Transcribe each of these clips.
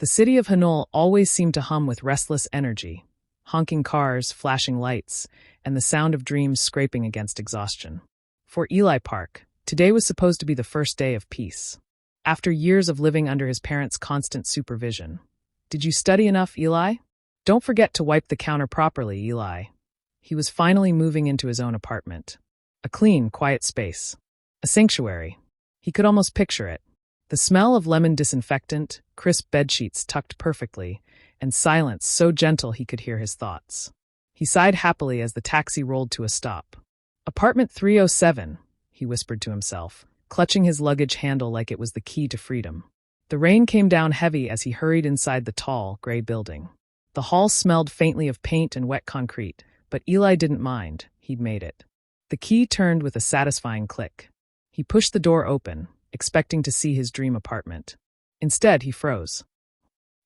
The city of Hanul always seemed to hum with restless energy, honking cars, flashing lights, and the sound of dreams scraping against exhaustion. For Eli Park, today was supposed to be the first day of peace. After years of living under his parents' constant supervision. Did you study enough, Eli? Don't forget to wipe the counter properly, Eli. He was finally moving into his own apartment. A clean, quiet space. A sanctuary. He could almost picture it. The smell of lemon disinfectant, crisp bedsheets tucked perfectly, and silence so gentle he could hear his thoughts. He sighed happily as the taxi rolled to a stop. Apartment 307, he whispered to himself, clutching his luggage handle like it was the key to freedom. The rain came down heavy as he hurried inside the tall, gray building. The hall smelled faintly of paint and wet concrete, but Eli didn't mind. He'd made it. The key turned with a satisfying click. He pushed the door open, expecting to see his dream apartment. Instead, he froze.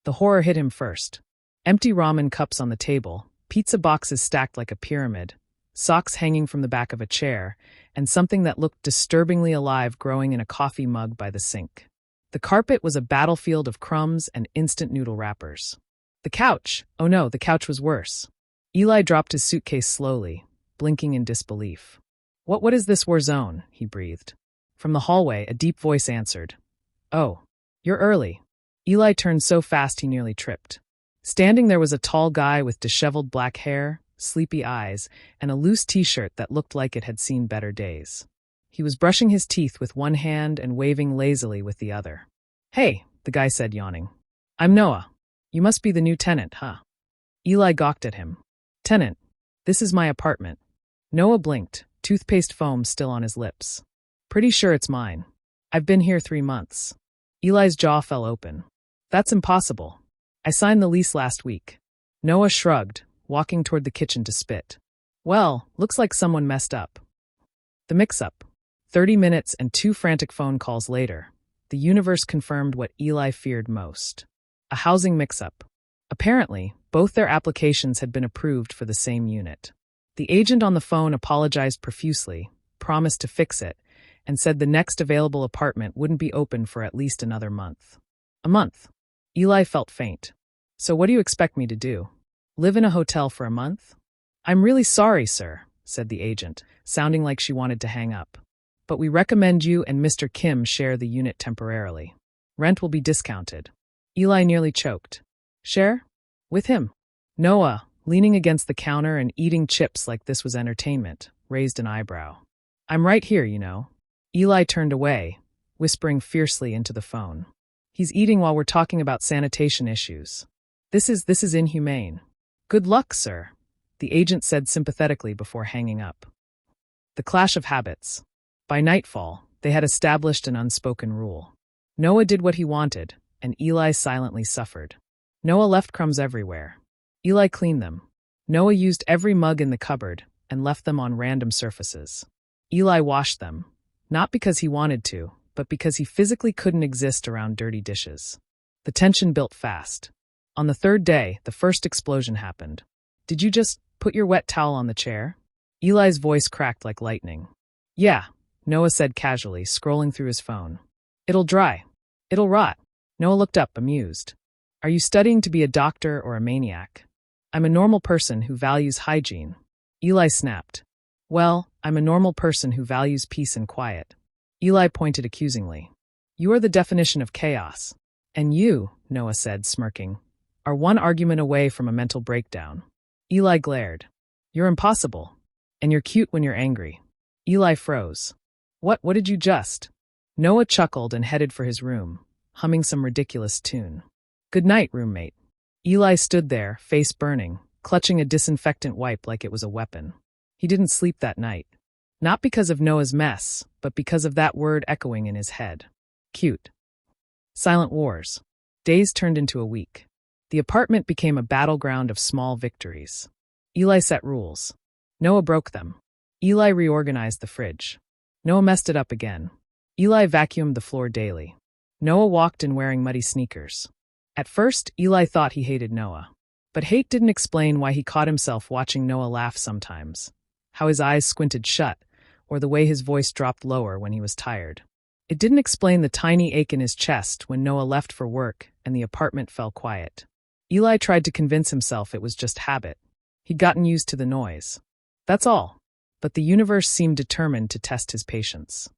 The horror hit him first. Empty ramen cups on the table, pizza boxes stacked like a pyramid, socks hanging from the back of a chair, and something that looked disturbingly alive growing in a coffee mug by the sink. The carpet was a battlefield of crumbs and instant noodle wrappers. The couch! Oh no, the couch was worse. Eli dropped his suitcase slowly, blinking in disbelief. What is this war zone? He breathed. From the hallway, a deep voice answered. Oh, you're early. Eli turned so fast he nearly tripped. Standing there was a tall guy with disheveled black hair, sleepy eyes, and a loose t-shirt that looked like it had seen better days. He was brushing his teeth with one hand and waving lazily with the other. Hey, the guy said, yawning. I'm Noah. You must be the new tenant, huh? Eli gawked at him. Tenant, this is my apartment. Noah blinked, toothpaste foam still on his lips. Pretty sure it's mine. I've been here 3 months. Eli's jaw fell open. That's impossible. I signed the lease last week. Noah shrugged, walking toward the kitchen to spit. Well, looks like someone messed up. The mix-up. 30 minutes and 2 frantic phone calls later, the universe confirmed what Eli feared most. A housing mix-up. Apparently, both their applications had been approved for the same unit. The agent on the phone apologized profusely, promised to fix it, and said the next available apartment wouldn't be open for at least another month. A month. Eli felt faint. So what do you expect me to do? Live in a hotel for a month? I'm really sorry, sir, said the agent, sounding like she wanted to hang up. But we recommend you and Mr. Kim share the unit temporarily. Rent will be discounted. Eli nearly choked. Share? With him? Noah, leaning against the counter and eating chips like this was entertainment, raised an eyebrow. I'm right here, you know. Eli turned away, whispering fiercely into the phone. He's eating while we're talking about sanitation issues. This is inhumane. Good luck, sir, the agent said sympathetically before hanging up. The clash of habits. By nightfall, they had established an unspoken rule. Noah did what he wanted, and Eli silently suffered. Noah left crumbs everywhere. Eli cleaned them. Noah used every mug in the cupboard and left them on random surfaces. Eli washed them, not because he wanted to, but because he physically couldn't exist around dirty dishes. The tension built fast. On the 3rd day, the first explosion happened. Did you just put your wet towel on the chair? Eli's voice cracked like lightning. Yeah, Noah said casually, scrolling through his phone. It'll dry. It'll rot. Noah looked up, amused. Are you studying to be a doctor or a maniac? I'm a normal person who values hygiene. Eli snapped. Well, I'm a normal person who values peace and quiet. Eli pointed accusingly. You are the definition of chaos. And you, Noah said, smirking, are one argument away from a mental breakdown. Eli glared. You're impossible. And you're cute when you're angry. Eli froze. What did you just? Noah chuckled and headed for his room, humming some ridiculous tune. Good night, roommate. Eli stood there, face burning, clutching a disinfectant wipe like it was a weapon. He didn't sleep that night. Not because of Noah's mess, but because of that word echoing in his head. Cute. Silent wars. Days turned into a week. The apartment became a battleground of small victories. Eli set rules. Noah broke them. Eli reorganized the fridge. Noah messed it up again. Eli vacuumed the floor daily. Noah walked in wearing muddy sneakers. At first, Eli thought he hated Noah. But hate didn't explain why he caught himself watching Noah laugh sometimes, how his eyes squinted shut, or the way his voice dropped lower when he was tired. It didn't explain the tiny ache in his chest when Noah left for work and the apartment fell quiet. Eli tried to convince himself it was just habit. He'd gotten used to the noise. That's all. But the universe seemed determined to test his patience.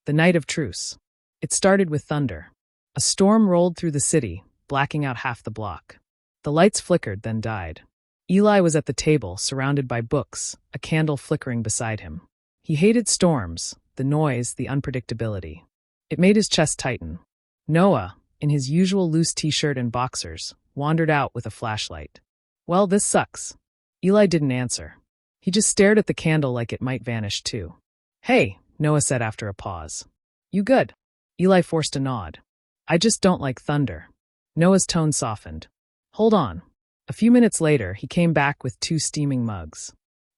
The night of truce. It started with thunder. A storm rolled through the city, blacking out half the block. The lights flickered, then died. Eli was at the table, surrounded by books, a candle flickering beside him. He hated storms, the noise, the unpredictability. It made his chest tighten. Noah, in his usual loose t-shirt and boxers, wandered out with a flashlight. Well, this sucks. Eli didn't answer. He just stared at the candle like it might vanish too. Hey, Noah said after a pause. You good? Eli forced a nod. I just don't like thunder. Noah's tone softened. Hold on. A few minutes later, he came back with 2 steaming mugs.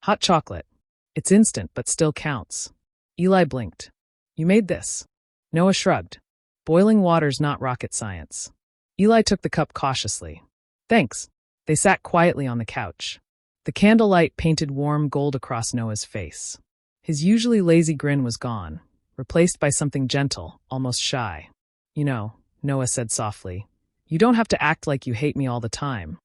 Hot chocolate. It's instant, but still counts. Eli blinked. You made this? Noah shrugged. Boiling water's not rocket science. Eli took the cup cautiously. Thanks. They sat quietly on the couch. The candlelight painted warm gold across Noah's face. His usually lazy grin was gone, replaced by something gentle, almost shy. You know, Noah said softly, you don't have to act like you hate me all the time.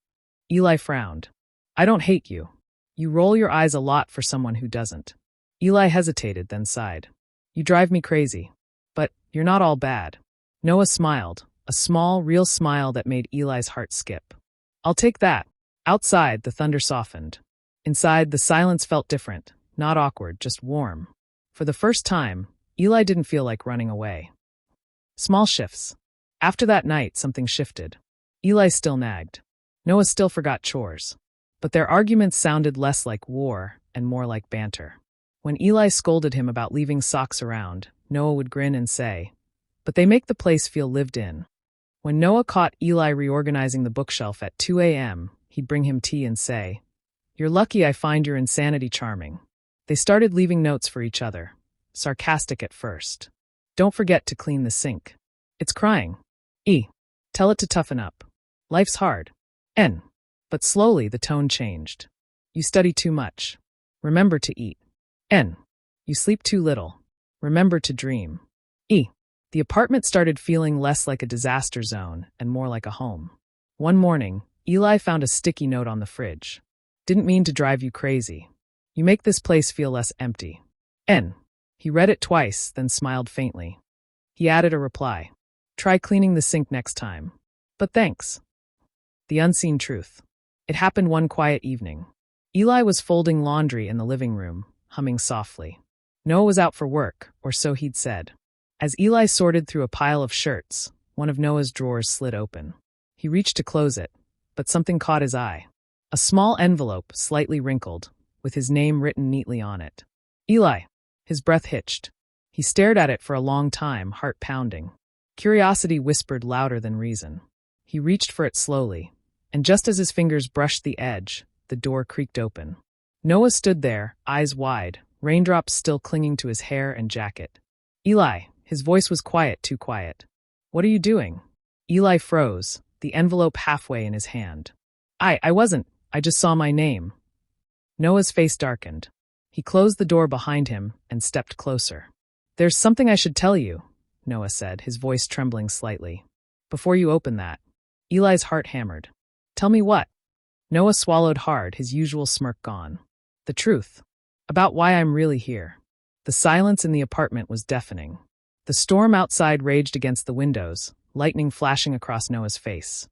Eli frowned. I don't hate you. You roll your eyes a lot for someone who doesn't. Eli hesitated, then sighed. You drive me crazy. But you're not all bad. Noah smiled, a small, real smile that made Eli's heart skip. I'll take that. Outside, the thunder softened. Inside, the silence felt different, not awkward, just warm. For the first time, Eli didn't feel like running away. Small shifts. After that night, something shifted. Eli still nagged. Noah still forgot chores. But their arguments sounded less like war and more like banter. When Eli scolded him about leaving socks around, Noah would grin and say, but they make the place feel lived in. When Noah caught Eli reorganizing the bookshelf at 2 a.m., he'd bring him tea and say, you're lucky I find your insanity charming. They started leaving notes for each other, sarcastic at first. Don't forget to clean the sink. It's crying. E. Tell it to toughen up. Life's hard. N. But slowly the tone changed. You study too much. Remember to eat. N. You sleep too little. Remember to dream. E. The apartment started feeling less like a disaster zone and more like a home. One morning, Eli found a sticky note on the fridge. Didn't mean to drive you crazy. You make this place feel less empty. N. He read it twice, then smiled faintly. He added a reply. Try cleaning the sink next time. But thanks. The unseen truth. It happened one quiet evening. Eli was folding laundry in the living room, humming softly. Noah was out for work, or so he'd said. As Eli sorted through a pile of shirts, one of Noah's drawers slid open. He reached to close it, but something caught his eye. A small envelope, slightly wrinkled, with his name written neatly on it. Eli. His breath hitched. He stared at it for a long time, heart pounding. Curiosity whispered louder than reason. He reached for it slowly, and just as his fingers brushed the edge, the door creaked open. Noah stood there, eyes wide, raindrops still clinging to his hair and jacket. Eli. His voice was quiet, too quiet. What are you doing? Eli froze, the envelope halfway in his hand. I wasn't. I just saw my name. Noah's face darkened. He closed the door behind him and stepped closer. There's something I should tell you, Noah said, his voice trembling slightly. Before you open that. Eli's heart hammered. Tell me what? Noah swallowed hard, his usual smirk gone. The truth. About why I'm really here. The silence in the apartment was deafening. The storm outside raged against the windows, lightning flashing across Noah's face.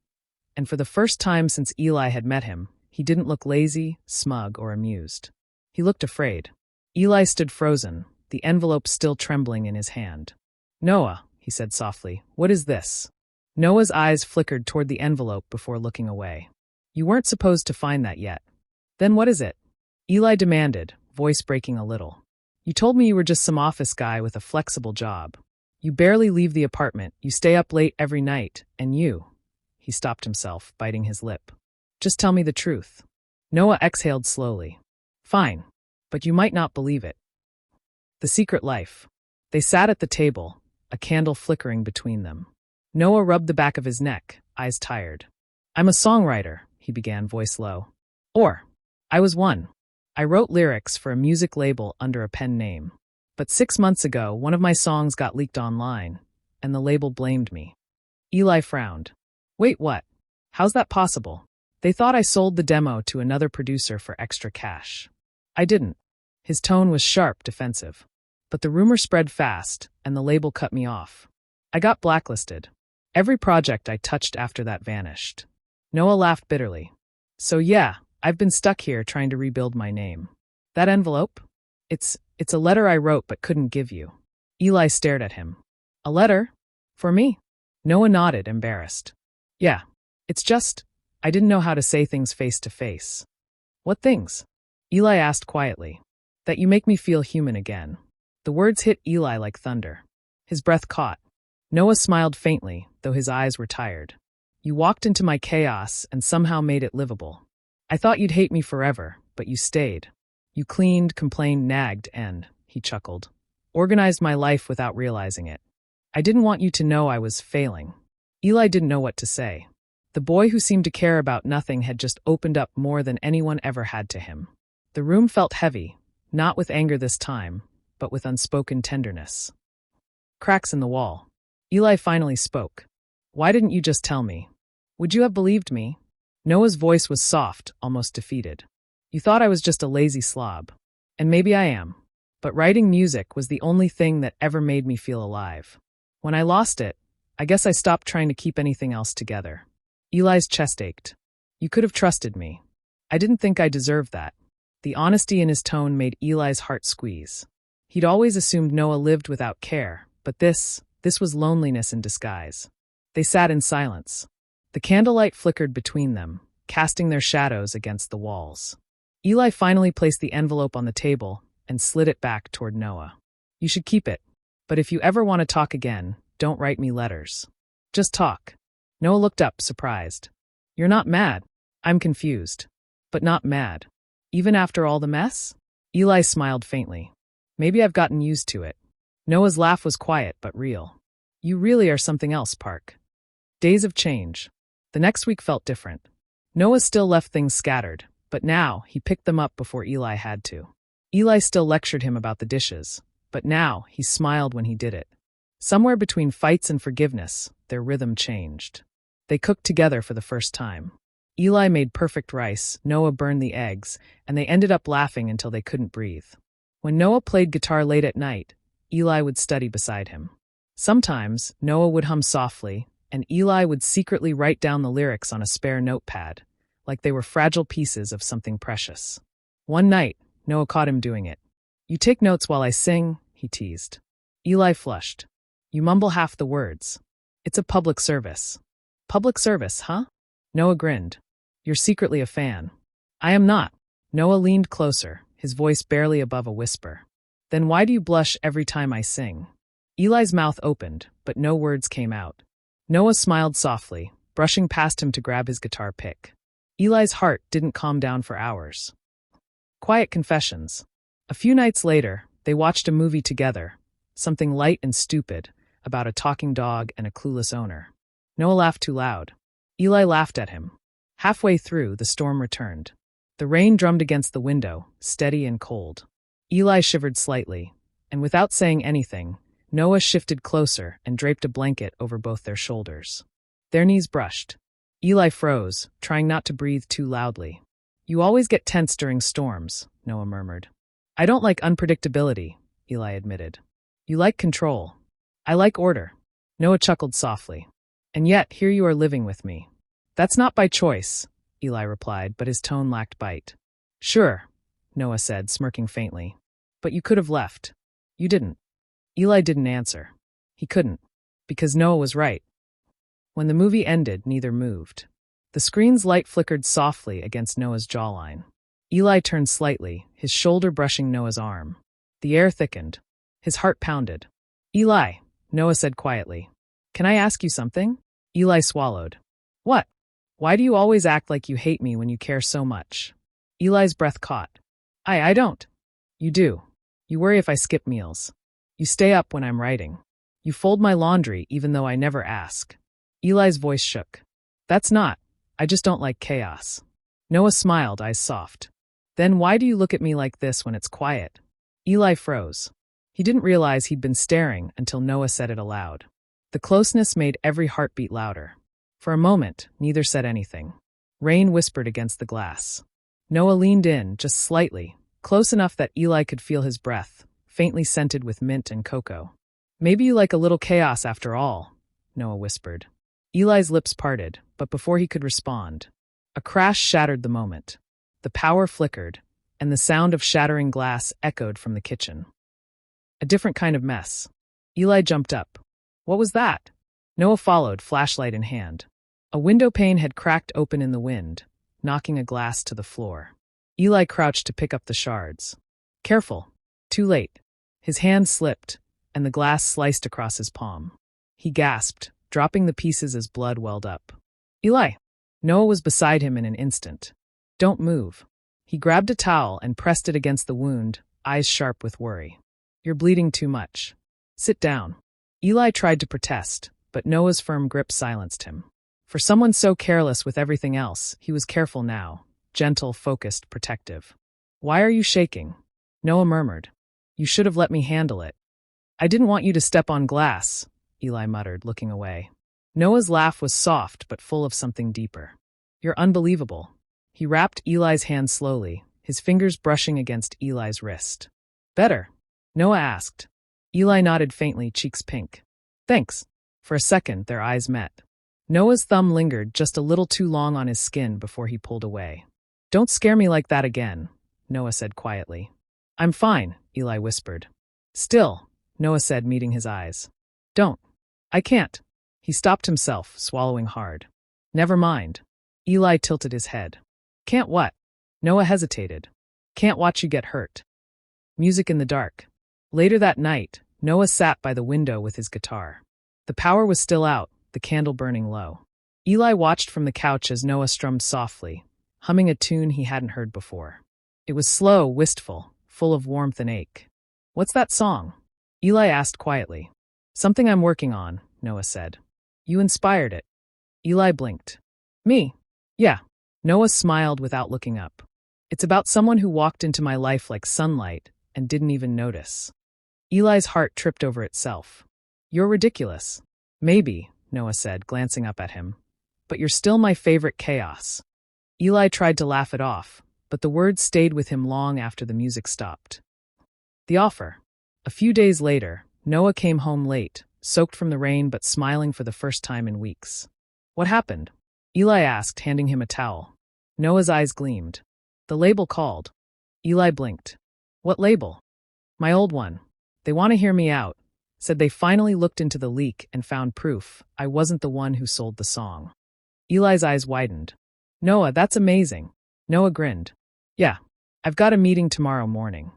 And for the first time since Eli had met him, he didn't look lazy, smug, or amused. He looked afraid. Eli stood frozen, the envelope still trembling in his hand. Noah, he said softly, what is this? Noah's eyes flickered toward the envelope before looking away. You weren't supposed to find that yet. Then what is it? Eli demanded, voice breaking a little. You told me you were just some office guy with a flexible job. You barely leave the apartment, you stay up late every night, and you... He stopped himself, biting his lip. Just tell me the truth. Noah exhaled slowly. Fine, but you might not believe it. The secret life. They sat at the table, a candle flickering between them. Noah rubbed the back of his neck, eyes tired. I'm a songwriter, he began, voice low. I was one. I wrote lyrics for a music label under a pen name. But 6 months ago, one of my songs got leaked online, and the label blamed me. Eli frowned. Wait, what? How's that possible? They thought I sold the demo to another producer for extra cash. I didn't. His tone was sharp, defensive. But the rumor spread fast, and the label cut me off. I got blacklisted. Every project I touched after that vanished. Noah laughed bitterly. So yeah, I've been stuck here trying to rebuild my name. That envelope? It's a letter I wrote but couldn't give you. Eli stared at him. A letter? For me? Noah nodded, embarrassed. Yeah. It's just, I didn't know how to say things face to face. What things? Eli asked quietly. That you make me feel human again. The words hit Eli like thunder. His breath caught. Noah smiled faintly, though his eyes were tired. You walked into my chaos and somehow made it livable. I thought you'd hate me forever, but you stayed. You cleaned, complained, nagged, and, he chuckled, organized my life without realizing it. I didn't want you to know I was failing. Eli didn't know what to say. The boy who seemed to care about nothing had just opened up more than anyone ever had to him. The room felt heavy, not with anger this time, but with unspoken tenderness. Cracks in the wall. Eli finally spoke. Why didn't you just tell me? Would you have believed me? Noah's voice was soft, almost defeated. You thought I was just a lazy slob. And maybe I am. But writing music was the only thing that ever made me feel alive. When I lost it, I guess I stopped trying to keep anything else together. Eli's chest ached. You could have trusted me. I didn't think I deserved that. The honesty in his tone made Eli's heart squeeze. He'd always assumed Noah lived without care, but this was loneliness in disguise. They sat in silence. The candlelight flickered between them, casting their shadows against the walls. Eli finally placed the envelope on the table and slid it back toward Noah. You should keep it, but if you ever want to talk again, don't write me letters. Just talk. Noah looked up, surprised. You're not mad. I'm confused. But not mad. Even after all the mess? Eli smiled faintly. Maybe I've gotten used to it. Noah's laugh was quiet but real. You really are something else, Park. Days of change. The next week felt different. Noah still left things scattered, but now he picked them up before Eli had to. Eli still lectured him about the dishes, but now he smiled when he did it. Somewhere between fights and forgiveness, their rhythm changed. They cooked together for the first time. Eli made perfect rice, Noah burned the eggs, and they ended up laughing until they couldn't breathe. When Noah played guitar late at night, Eli would study beside him. Sometimes, Noah would hum softly, and Eli would secretly write down the lyrics on a spare notepad, like they were fragile pieces of something precious. One night, Noah caught him doing it. You take notes while I sing, he teased. Eli flushed. You mumble half the words. It's a public service. Public service, huh? Noah grinned. You're secretly a fan. I am not. Noah leaned closer, his voice barely above a whisper. Then why do you blush every time I sing? Eli's mouth opened, but no words came out. Noah smiled softly, brushing past him to grab his guitar pick. Eli's heart didn't calm down for hours. Quiet confessions. A few nights later, they watched a movie together, something light and stupid, about a talking dog and a clueless owner. Noah laughed too loud. Eli laughed at him. Halfway through, the storm returned. The rain drummed against the window, steady and cold. Eli shivered slightly, and without saying anything, Noah shifted closer and draped a blanket over both their shoulders. Their knees brushed. Eli froze, trying not to breathe too loudly. You always get tense during storms, Noah murmured. I don't like unpredictability, Eli admitted. You like control. I like order. Noah chuckled softly. And yet, here you are living with me. That's not by choice, Eli replied, but his tone lacked bite. Sure, Noah said, smirking faintly. But you could have left. You didn't. Eli didn't answer. He couldn't. Because Noah was right. When the movie ended, neither moved. The screen's light flickered softly against Noah's jawline. Eli turned slightly, his shoulder brushing Noah's arm. The air thickened. His heart pounded. Eli, Noah said quietly. Can I ask you something? Eli swallowed. What? Why do you always act like you hate me when you care so much? Eli's breath caught. I don't. You do. You worry if I skip meals. You stay up when I'm writing. You fold my laundry even though I never ask. Eli's voice shook. That's not. I just don't like chaos. Noah smiled, eyes soft. Then why do you look at me like this when it's quiet? Eli froze. He didn't realize he'd been staring until Noah said it aloud. The closeness made every heartbeat louder. For a moment, neither said anything. Rain whispered against the glass. Noah leaned in, just slightly, close enough that Eli could feel his breath, faintly scented with mint and cocoa. "Maybe you like a little chaos after all," Noah whispered. Eli's lips parted, but before he could respond, a crash shattered the moment. The power flickered, and the sound of shattering glass echoed from the kitchen. A different kind of mess. Eli jumped up. "What was that?" Noah followed, flashlight in hand. A window pane had cracked open in the wind, knocking a glass to the floor. Eli crouched to pick up the shards. Careful. Too late. His hand slipped, and the glass sliced across his palm. He gasped, dropping the pieces as blood welled up. "Eli!" Noah was beside him in an instant. "Don't move." He grabbed a towel and pressed it against the wound, eyes sharp with worry. "You're bleeding too much. Sit down." Eli tried to protest, but Noah's firm grip silenced him. For someone so careless with everything else, he was careful now, gentle, focused, protective. "Why are you shaking?" Noah murmured. "You should have let me handle it." "I didn't want you to step on glass," Eli muttered, looking away. Noah's laugh was soft but full of something deeper. "You're unbelievable." He wrapped Eli's hand slowly, his fingers brushing against Eli's wrist. "Better?" Noah asked. Eli nodded faintly, cheeks pink. "Thanks." For a second, their eyes met. Noah's thumb lingered just a little too long on his skin before he pulled away. "Don't scare me like that again," Noah said quietly. "I'm fine," Eli whispered. "Still," Noah said, meeting his eyes. "Don't." "I can't." He stopped himself, swallowing hard. "Never mind." Eli tilted his head. "Can't what?" Noah hesitated. "Can't watch you get hurt." Music in the dark. Later that night, Noah sat by the window with his guitar. The power was still out, the candle burning low. Eli watched from the couch as Noah strummed softly, humming a tune he hadn't heard before. It was slow, wistful, full of warmth and ache. "What's that song?" Eli asked quietly. "Something I'm working on," Noah said. "You inspired it." Eli blinked. "Me?" "Yeah." Noah smiled without looking up. "It's about someone who walked into my life like sunlight and didn't even notice." Eli's heart tripped over itself. "You're ridiculous." "Maybe," Noah said, glancing up at him. "But you're still my favorite chaos." Eli tried to laugh it off, but the words stayed with him long after the music stopped. The offer. A few days later, Noah came home late, soaked from the rain but smiling for the first time in weeks. "What happened?" Eli asked, handing him a towel. Noah's eyes gleamed. "The label called." Eli blinked. "What label?" "My old one. They want to hear me out. Said they finally looked into the leak and found proof I wasn't the one who sold the song." Eli's eyes widened. "Noah, that's amazing." Noah grinned. "Yeah, I've got a meeting tomorrow morning."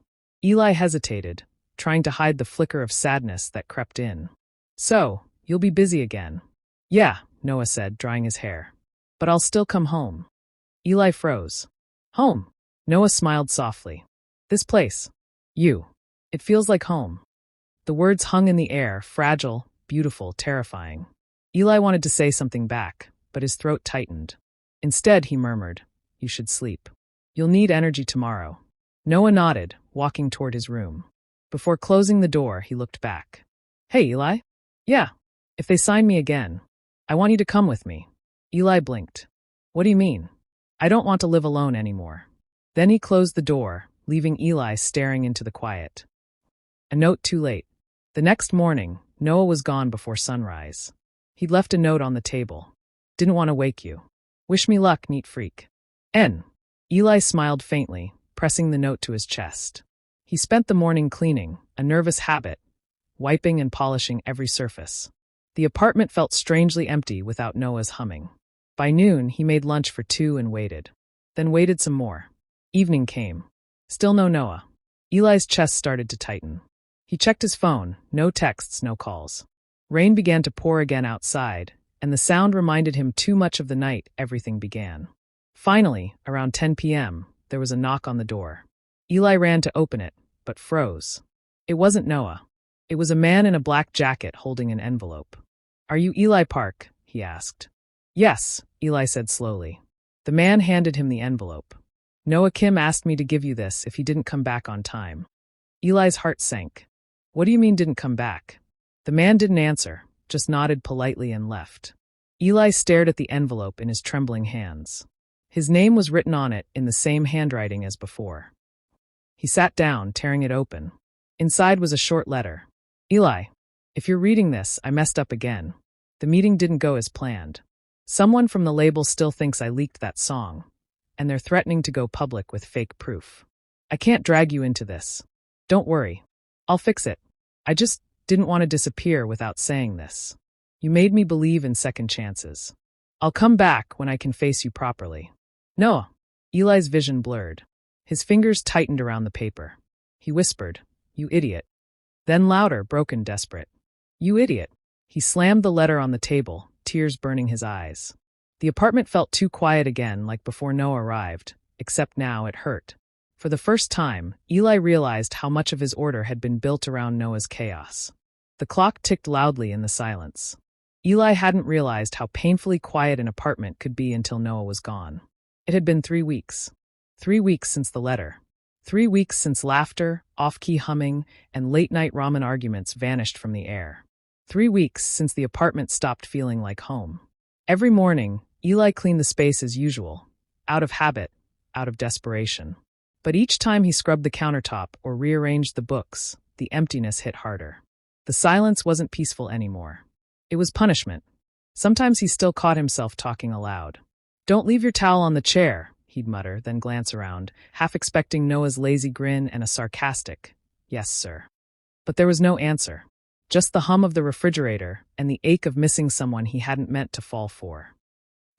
Eli hesitated, trying to hide the flicker of sadness that crept in. "So, you'll be busy again." "Yeah," Noah said, drying his hair. "But I'll still come home." Eli froze. "Home?" Noah smiled softly. "This place. You. It feels like home." The words hung in the air, fragile, beautiful, terrifying. Eli wanted to say something back, but his throat tightened. Instead, he murmured, "You should sleep. You'll need energy tomorrow." Noah nodded, walking toward his room. Before closing the door, he looked back. "Hey, Eli?" "Yeah. If they sign me again, I want you to come with me." Eli blinked. "What do you mean?" "I don't want to live alone anymore." Then he closed the door, leaving Eli staring into the quiet. A note too late. The next morning, Noah was gone before sunrise. He'd left a note on the table. "Didn't want to wake you. Wish me luck, neat freak. N." Eli smiled faintly, pressing the note to his chest. He spent the morning cleaning, a nervous habit, wiping and polishing every surface. The apartment felt strangely empty without Noah's humming. By noon, he made lunch for two and waited. Then waited some more. Evening came. Still no Noah. Eli's chest started to tighten. He checked his phone, no texts, no calls. Rain began to pour again outside, and the sound reminded him too much of the night everything began. Finally, around 10 p.m., there was a knock on the door. Eli ran to open it, but froze. It wasn't Noah. It was a man in a black jacket holding an envelope. "Are you Eli Park?" he asked. "Yes," Eli said slowly. The man handed him the envelope. "Noah Kim asked me to give you this if he didn't come back on time." Eli's heart sank. What do you mean didn't come back? The man didn't answer, just nodded politely and left. Eli stared at the envelope in his trembling hands. His name was written on it in the same handwriting as before. He sat down, tearing it open. Inside was a short letter. Eli, if you're reading this, I messed up again. The meeting didn't go as planned. Someone from the label still thinks I leaked that song, and they're threatening to go public with fake proof. I can't drag you into this. Don't worry. I'll fix it. I just didn't want to disappear without saying this. You made me believe in second chances. I'll come back when I can face you properly. No. Eli's vision blurred. His fingers tightened around the paper. He whispered, "You idiot." Then louder, broken, desperate. "You idiot." He slammed the letter on the table, tears burning his eyes. The apartment felt too quiet again, like before Noah arrived, except now it hurt. For the first time, Eli realized how much of his order had been built around Noah's chaos. The clock ticked loudly in the silence. Eli hadn't realized how painfully quiet an apartment could be until Noah was gone. It had been 3 weeks. 3 weeks since the letter. 3 weeks since laughter, off-key humming, and late-night ramen arguments vanished from the air. 3 weeks since the apartment stopped feeling like home. Every morning, Eli cleaned the space as usual, out of habit, out of desperation. But each time he scrubbed the countertop or rearranged the books, the emptiness hit harder. The silence wasn't peaceful anymore. It was punishment. Sometimes he still caught himself talking aloud. "Don't leave your towel on the chair," he'd mutter, then glance around, half expecting Noah's lazy grin and a sarcastic, "Yes, sir." But there was no answer. Just the hum of the refrigerator and the ache of missing someone he hadn't meant to fall for.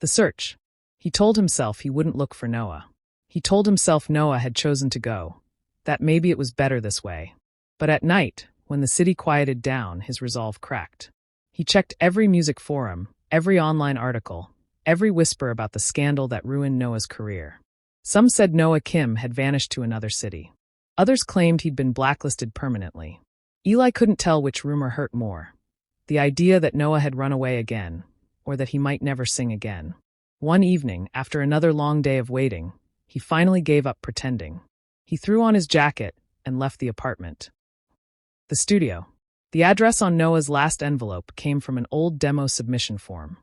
The search. He told himself he wouldn't look for Noah. He told himself Noah had chosen to go, that maybe it was better this way. But at night, when the city quieted down, his resolve cracked. He checked every music forum, every online article, every whisper about the scandal that ruined Noah's career. Some said Noah Kim had vanished to another city. Others claimed he'd been blacklisted permanently. Eli couldn't tell which rumor hurt more. The idea that Noah had run away again, or that he might never sing again. One evening, after another long day of waiting, he finally gave up pretending. He threw on his jacket and left the apartment. The studio. The address on Noah's last envelope came from an old demo submission form.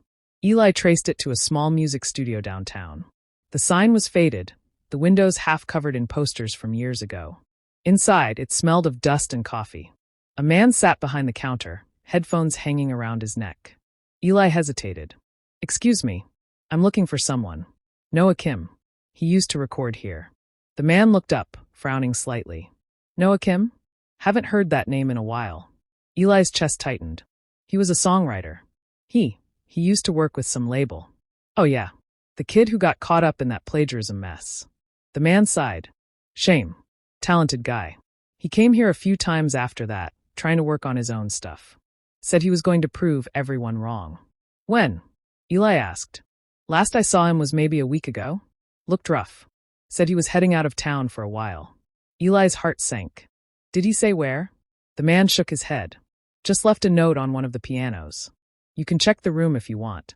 Eli traced it to a small music studio downtown. The sign was faded, the windows half covered in posters from years ago. Inside, it smelled of dust and coffee. A man sat behind the counter, headphones hanging around his neck. Eli hesitated. "Excuse me, I'm looking for someone. Noah Kim. He used to record here." The man looked up, frowning slightly. "Noah Kim? Haven't heard that name in a while." Eli's chest tightened. He was a songwriter. He used to work with some label. "Oh yeah, the kid who got caught up in that plagiarism mess." The man sighed. "Shame. Talented guy. He came here a few times after that, trying to work on his own stuff. Said he was going to prove everyone wrong." "When?" Eli asked. "Last I saw him was maybe a week ago. Looked rough. Said he was heading out of town for a while." Eli's heart sank. "Did he say where?" The man shook his head. "Just left a note on one of the pianos. You can check the room if you want."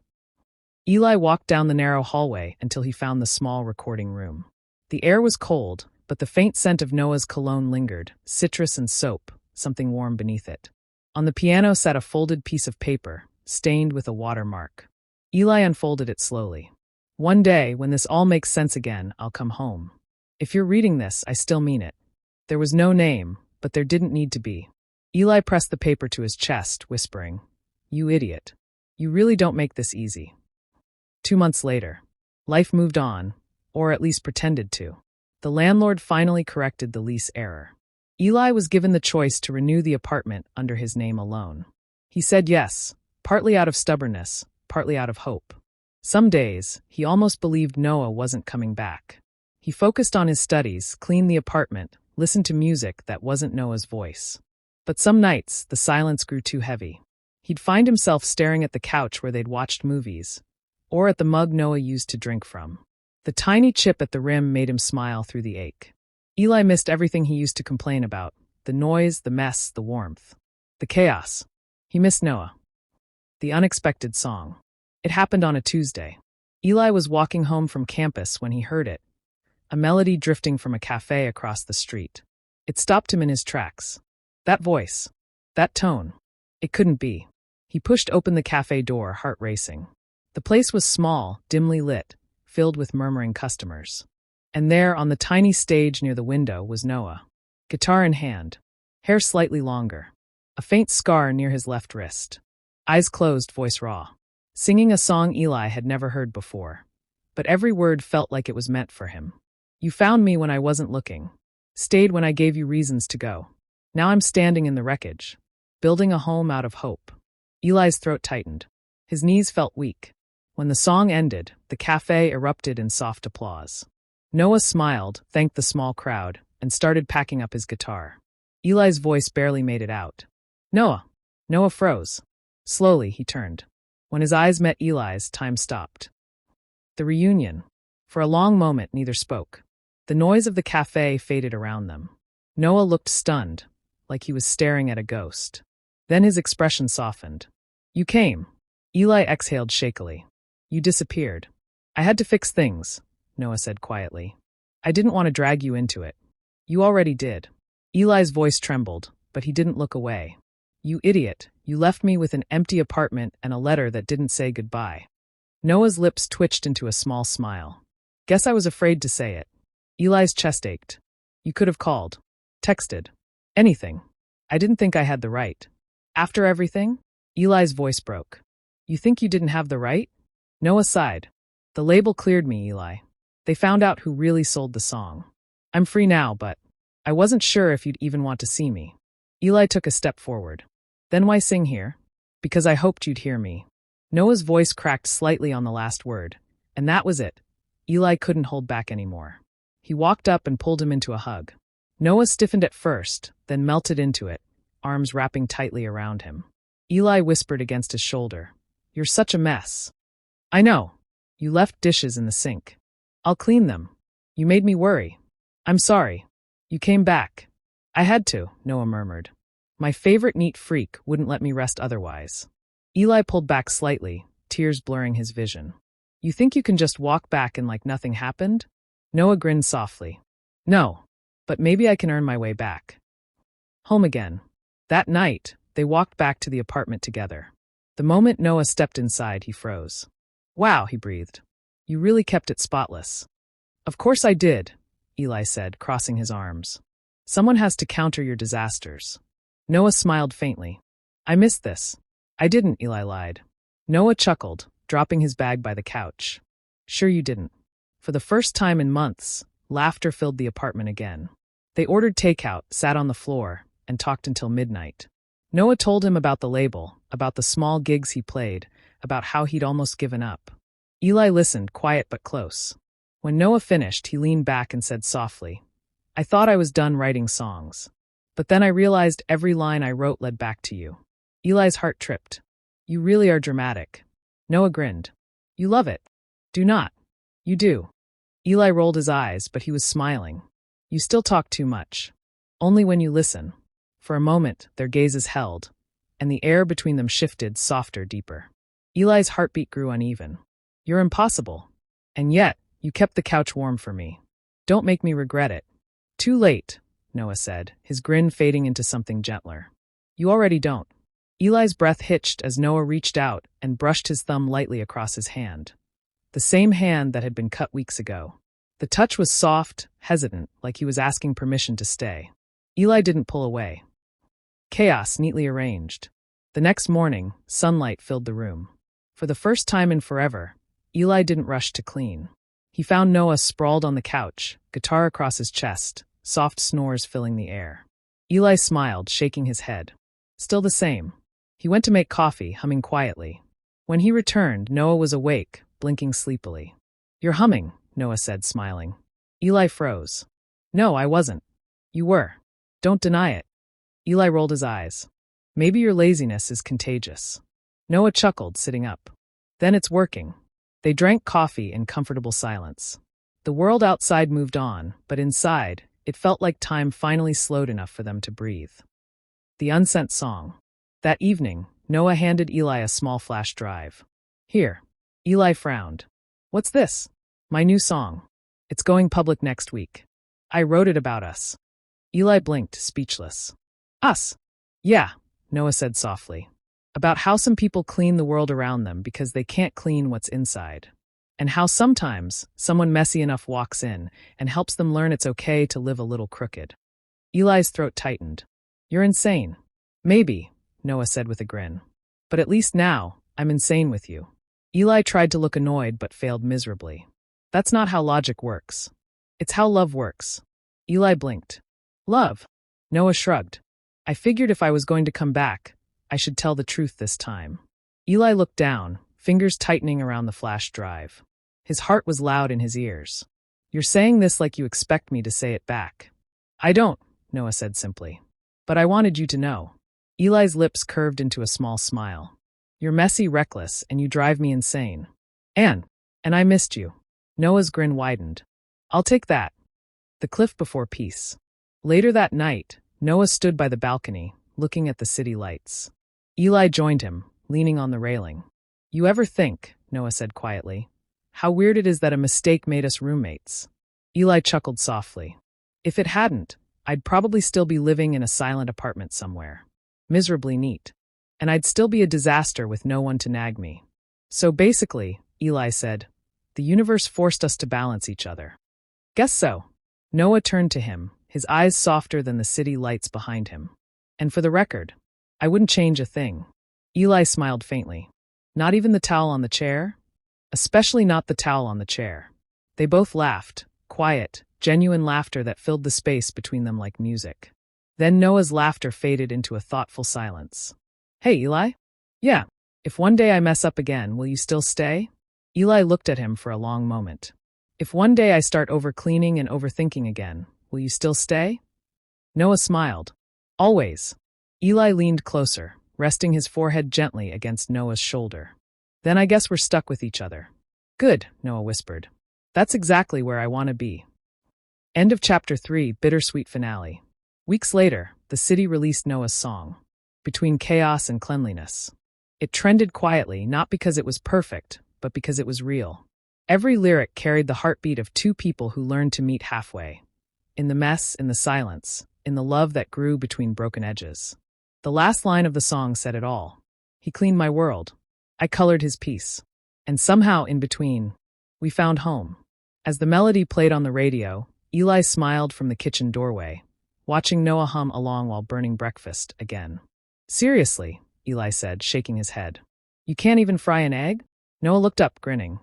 Eli walked down the narrow hallway until he found the small recording room. The air was cold, but the faint scent of Noah's cologne lingered, citrus and soap, something warm beneath it. On the piano sat a folded piece of paper, stained with a watermark. Eli unfolded it slowly. "One day, when this all makes sense again, I'll come home. If you're reading this, I still mean it." There was no name, but there didn't need to be. Eli pressed the paper to his chest, whispering, "You idiot. You really don't make this easy." 2 months later. Life moved on, or at least pretended to. The landlord finally corrected the lease error. Eli was given the choice to renew the apartment under his name alone. He said yes, partly out of stubbornness, partly out of hope. Some days, he almost believed Noah wasn't coming back. He focused on his studies, cleaned the apartment, listened to music that wasn't Noah's voice. But some nights, the silence grew too heavy. He'd find himself staring at the couch where they'd watched movies, or at the mug Noah used to drink from. The tiny chip at the rim made him smile through the ache. Eli missed everything he used to complain about, the noise, the mess, the warmth, the chaos. He missed Noah. The unexpected song. It happened on a Tuesday. Eli was walking home from campus when he heard it, a melody drifting from a cafe across the street. It stopped him in his tracks. That voice. That tone. It couldn't be. He pushed open the cafe door, heart racing. The place was small, dimly lit, filled with murmuring customers. And there, on the tiny stage near the window, was Noah. Guitar in hand. Hair slightly longer. A faint scar near his left wrist. Eyes closed, voice raw. Singing a song Eli had never heard before. But every word felt like it was meant for him. You found me when I wasn't looking. Stayed when I gave you reasons to go. Now I'm standing in the wreckage. Building a home out of hope. Eli's throat tightened. His knees felt weak. When the song ended, the cafe erupted in soft applause. Noah smiled, thanked the small crowd, and started packing up his guitar. Eli's voice barely made it out. Noah. Noah froze. Slowly, he turned. When his eyes met Eli's, time stopped. The reunion. For a long moment, neither spoke. The noise of the cafe faded around them. Noah looked stunned, like he was staring at a ghost. Then his expression softened. You came. Eli exhaled shakily. You disappeared. I had to fix things, Noah said quietly. I didn't want to drag you into it. You already did. Eli's voice trembled, but he didn't look away. You idiot, you left me with an empty apartment and a letter that didn't say goodbye. Noah's lips twitched into a small smile. Guess I was afraid to say it. Eli's chest ached. You could have called. Texted. Anything. I didn't think I had the right. After everything? Eli's voice broke. You think you didn't have the right? Noah sighed. The label cleared me, Eli. They found out who really sold the song. I'm free now, but I wasn't sure if you'd even want to see me. Eli took a step forward. Then why sing here? Because I hoped you'd hear me. Noah's voice cracked slightly on the last word, and that was it. Eli couldn't hold back anymore. He walked up and pulled him into a hug. Noah stiffened at first, then melted into it, arms wrapping tightly around him. Eli whispered against his shoulder. You're such a mess. I know. You left dishes in the sink. I'll clean them. You made me worry. I'm sorry. You came back. I had to, Noah murmured. My favorite neat freak wouldn't let me rest otherwise. Eli pulled back slightly, tears blurring his vision. You think you can just walk back and like nothing happened? Noah grinned softly. No, but maybe I can earn my way back. Home again. That night, they walked back to the apartment together. The moment Noah stepped inside, he froze. Wow, he breathed. You really kept it spotless. Of course I did, Eli said, crossing his arms. Someone has to counter your disasters. Noah smiled faintly. I missed this. I didn't, Eli lied. Noah chuckled, dropping his bag by the couch. Sure you didn't. For the first time in months, laughter filled the apartment again. They ordered takeout, sat on the floor, and talked until midnight. Noah told him about the label, about the small gigs he played, about how he'd almost given up. Eli listened, quiet but close. When Noah finished, he leaned back and said softly, I thought I was done writing songs. But then I realized every line I wrote led back to you. Eli's heart tripped. You really are dramatic. Noah grinned. You love it. Do not. You do. Eli rolled his eyes, but he was smiling. You still talk too much. Only when you listen. For a moment, their gazes held, and the air between them shifted softer, deeper. Eli's heartbeat grew uneven. You're impossible. And yet, you kept the couch warm for me. Don't make me regret it. Too late, Noah said, his grin fading into something gentler. You already don't. Eli's breath hitched as Noah reached out and brushed his thumb lightly across his hand. The same hand that had been cut weeks ago. The touch was soft, hesitant, like he was asking permission to stay. Eli didn't pull away. Chaos neatly arranged. The next morning, sunlight filled the room. For the first time in forever, Eli didn't rush to clean. He found Noah sprawled on the couch, guitar across his chest, soft snores filling the air. Eli smiled, shaking his head. Still the same. He went to make coffee, humming quietly. When he returned, Noah was awake, blinking sleepily. You're humming, Noah said, smiling. Eli froze. No, I wasn't. You were. Don't deny it. Eli rolled his eyes. Maybe your laziness is contagious. Noah chuckled, sitting up. Then it's working. They drank coffee in comfortable silence. The world outside moved on, but inside, it felt like time finally slowed enough for them to breathe. The unsent song. That evening, Noah handed Eli a small flash drive. Here. Eli frowned. What's this? My new song. It's going public next week. I wrote it about us. Eli blinked, speechless. Us. Yeah, Noah said softly. About how some people clean the world around them because they can't clean what's inside. And how sometimes someone messy enough walks in and helps them learn it's okay to live a little crooked. Eli's throat tightened. You're insane. Maybe, Noah said with a grin. But at least now, I'm insane with you. Eli tried to look annoyed but failed miserably. That's not how logic works. It's how love works. Eli blinked. Love? Noah shrugged. I figured if I was going to come back, I should tell the truth this time. Eli looked down, fingers tightening around the flash drive. His heart was loud in his ears. You're saying this like you expect me to say it back. I don't, Noah said simply. But I wanted you to know. Eli's lips curved into a small smile. You're messy, reckless, and you drive me insane. And I missed you. Noah's grin widened. I'll take that. The cliff before peace. Later that night, Noah stood by the balcony, looking at the city lights. Eli joined him, leaning on the railing. You ever think, Noah said quietly, how weird it is that a mistake made us roommates? Eli chuckled softly. If it hadn't, I'd probably still be living in a silent apartment somewhere. Miserably neat. And I'd still be a disaster with no one to nag me. So basically, Eli said, the universe forced us to balance each other. Guess so. Noah turned to him, his eyes softer than the city lights behind him. And for the record, I wouldn't change a thing. Eli smiled faintly. Not even the towel on the chair? Especially not the towel on the chair. They both laughed, quiet, genuine laughter that filled the space between them like music. Then Noah's laughter faded into a thoughtful silence. Hey, Eli? Yeah. If one day I mess up again, will you still stay? Eli looked at him for a long moment. If one day I start overcleaning and overthinking again, will you still stay? Noah smiled. Always. Eli leaned closer, resting his forehead gently against Noah's shoulder. Then I guess we're stuck with each other. Good, Noah whispered. That's exactly where I want to be. End of Chapter 3, Bittersweet Finale. Weeks later, the city released Noah's song, Between Chaos and Cleanliness. It trended quietly, not because it was perfect, but because it was real. Every lyric carried the heartbeat of two people who learned to meet halfway. In the mess, in the silence, in the love that grew between broken edges. The last line of the song said it all. He cleaned my world. I colored his piece. And somehow in between, we found home. As the melody played on the radio, Eli smiled from the kitchen doorway, watching Noah hum along while burning breakfast again. Seriously, Eli said, shaking his head. You can't even fry an egg? Noah looked up, grinning.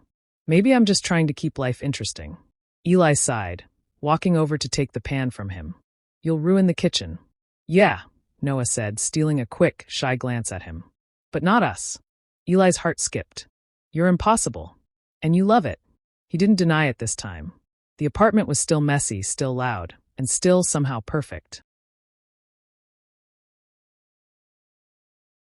Maybe I'm just trying to keep life interesting. Eli sighed, walking over to take the pan from him. You'll ruin the kitchen. Yeah, Noah said, stealing a quick, shy glance at him. But not us. Eli's heart skipped. You're impossible. And you love it. He didn't deny it this time. The apartment was still messy, still loud, and still somehow perfect.